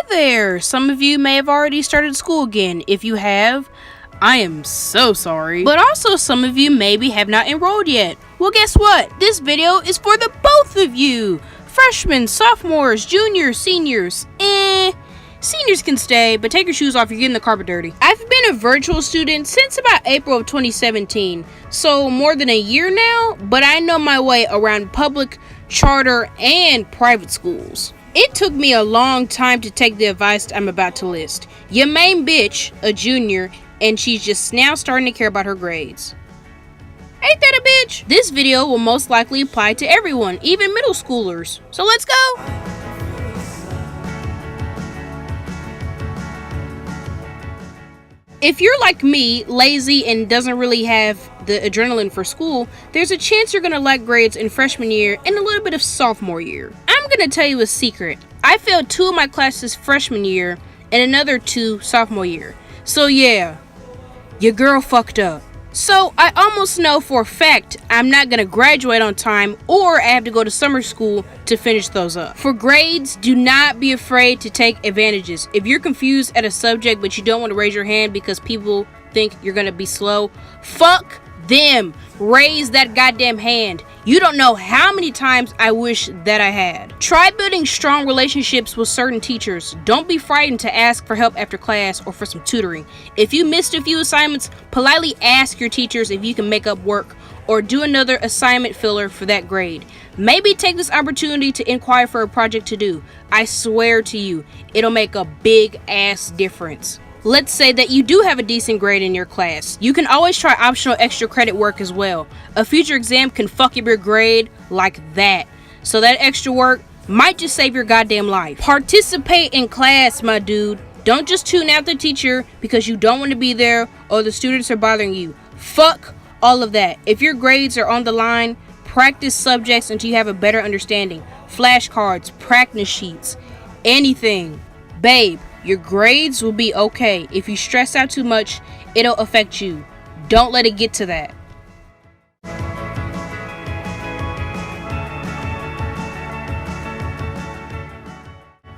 there! Some of you may have already started school again. If you have, I am so sorry. But also some of you maybe have not enrolled yet. Well, guess what? This video is for the both of you. Freshmen, sophomores, juniors, seniors. Seniors can stay, but take your shoes off, you're getting the carpet dirty. I've been a virtual student since about April of 2017, so more than a year now, but I know my way around public, charter, and private schools. It took me a long time to take the advice I'm about to list. Your main bitch, a junior, and she's just now starting to care about her grades. Ain't that a bitch? This video will most likely apply to everyone, even middle schoolers. So let's go! If you're like me, lazy and doesn't really have the adrenaline for school, there's a chance you're gonna lack grades in freshman year and a little bit of sophomore year. I'm gonna tell you a secret. I failed 2 of my classes freshman year and another 2 sophomore year. So yeah, your girl fucked up. So I almost know for a fact I'm not gonna graduate on time, or I have to go to summer school to finish those up. For grades, do not be afraid to take advantages. If you're confused at a subject but you don't want to raise your hand because people think you're gonna be slow, fuck them. Raise that goddamn hand. You don't know how many times I wish that I had. Try building strong relationships with certain teachers. Don't be frightened to ask for help after class or for some tutoring. If you missed a few assignments, politely ask your teachers if you can make up work or do another assignment filler for that grade. Maybe take this opportunity to inquire for a project to do. I swear to you, it'll make a big ass difference. Let's say that you do have a decent grade in your class. You can always try optional extra credit work as well. A future exam can fuck up your grade like that. So that extra work might just save your goddamn life. Participate in class, my dude. Don't just tune out the teacher because you don't want to be there or the students are bothering you. Fuck all of that. If your grades are on the line, practice subjects until you have a better understanding. Flashcards, practice sheets, anything. Babe, your grades will be okay. If you stress out too much, it'll affect you. Don't let it get to that.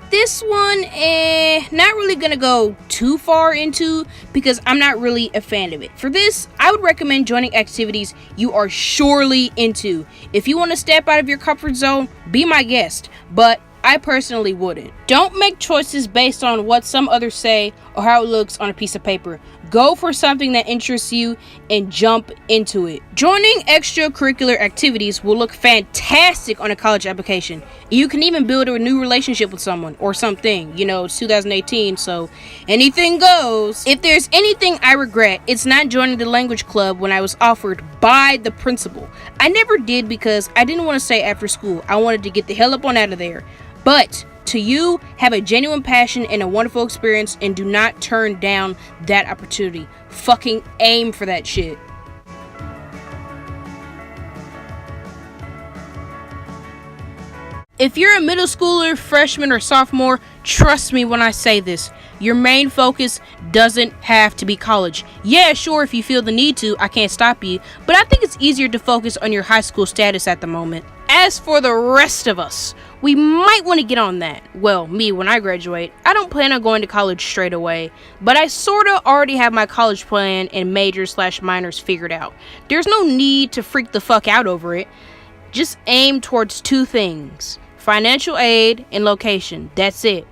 This one, not really gonna go too far into because I'm not really a fan of it. For this, I would recommend joining activities you are surely into. If you want to step out of your comfort zone, be my guest, but I personally wouldn't. Don't make choices based on what some others say or how it looks on a piece of paper. Go for something that interests you and jump into it. Joining extracurricular activities will look fantastic on a college application. You can even build a new relationship with someone or something. You know, it's 2018, so anything goes. If there's anything I regret, it's not joining the language club when I was offered by the principal. I never did because I didn't want to stay after school. I wanted to get the hell up on out of there. But to you, have a genuine passion and a wonderful experience and do not turn down that opportunity. Fucking aim for that shit. If you're a middle schooler, freshman, or sophomore, trust me when I say this. Your main focus doesn't have to be college. Yeah, sure, if you feel the need to, I can't stop you, but I think it's easier to focus on your high school status at the moment. As for the rest of us, we might want to get on that. Well, me, when I graduate, I don't plan on going to college straight away, but I sorta already have my college plan and majors/minors figured out. There's no need to freak the fuck out over it. Just aim towards 2 things: financial aid and location. That's it.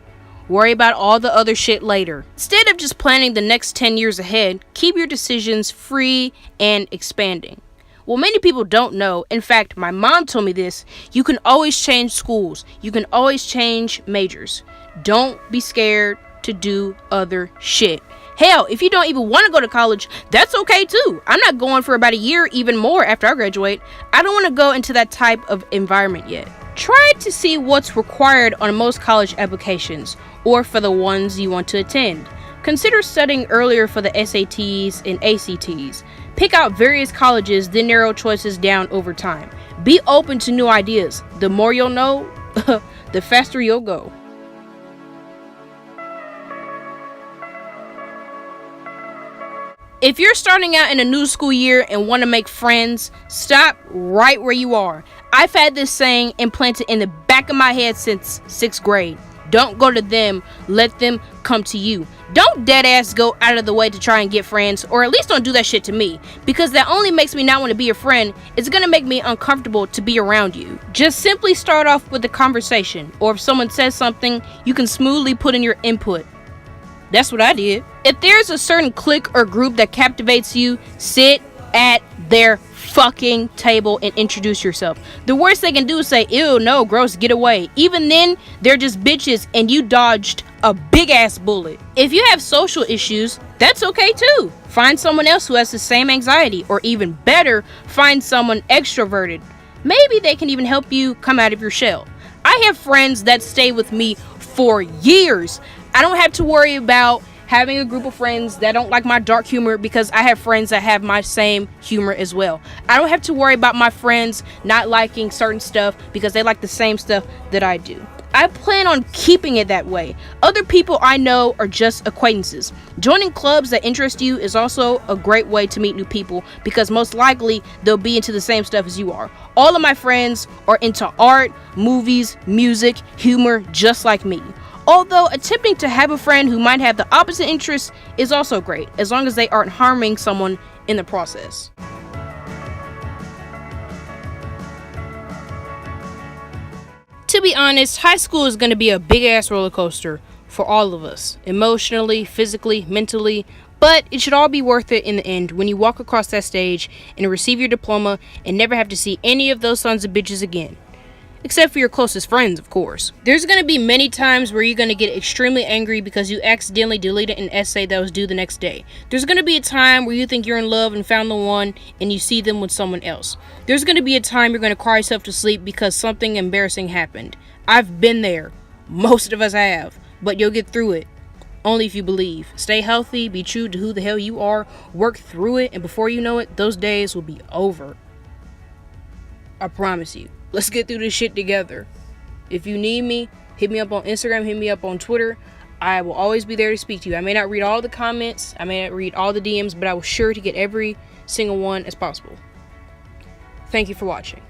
Worry about all the other shit later. Instead of just planning the next 10 years ahead, keep your decisions free and expanding. Well, many people don't know. In fact, my mom told me this. You can always change schools. You can always change majors. Don't be scared to do other shit. Hell, if you don't even want to go to college, that's okay too. I'm not going for about a year, even more after I graduate. I don't want to go into that type of environment yet. Try to see what's required on most college applications, or for the ones you want to attend. Consider studying earlier for the SATs and ACTs. Pick out various colleges, then narrow choices down over time. Be open to new ideas. The more you'll know, the faster you'll go. If you're starting out in a new school year and want to make friends, stop right where you are. I've had this saying implanted in the back of my head since 6th grade. Don't go to them, let them come to you. Don't dead ass go out of the way to try and get friends, or at least don't do that shit to me, because that only makes me not want to be your friend. It's gonna make me uncomfortable to be around you. Just simply start off with a conversation, or if someone says something, you can smoothly put in your input. That's what I did. If there's a certain clique or group that captivates you, sit at their fucking table and introduce yourself. The worst they can do is say, ew, no, gross, get away. Even then, they're just bitches and you dodged a big ass bullet. If you have social issues, that's okay too. Find someone else who has the same anxiety, or even better, find someone extroverted. Maybe they can even help you come out of your shell. I have friends that stay with me for years. I don't have to worry about having a group of friends that don't like my dark humor, because I have friends that have my same humor as well. I don't have to worry about my friends not liking certain stuff because they like the same stuff that I do. I plan on keeping it that way. Other people I know are just acquaintances. Joining clubs that interest you is also a great way to meet new people, because most likely they'll be into the same stuff as you are. All of my friends are into art, movies, music, humor, just like me. Although attempting to have a friend who might have the opposite interests is also great, as long as they aren't harming someone in the process. To be honest, high school is going to be a big ass roller coaster for all of us, emotionally, physically, mentally, but it should all be worth it in the end when you walk across that stage and receive your diploma and never have to see any of those sons of bitches again. Except for your closest friends, of course. There's going to be many times where you're going to get extremely angry because you accidentally deleted an essay that was due the next day. There's going to be a time where you think you're in love and found the one and you see them with someone else. There's going to be a time you're going to cry yourself to sleep because something embarrassing happened. I've been there. Most of us have. But you'll get through it. Only if you believe. Stay healthy, be true to who the hell you are, work through it, and before you know it, those days will be over. I promise you. Let's get through this shit together. If you need me, hit me up on Instagram, hit me up on Twitter. I will always be there to speak to you. I may not read all the comments, I may not read all the DMs, but I will sure to get every single one as possible. Thank you for watching.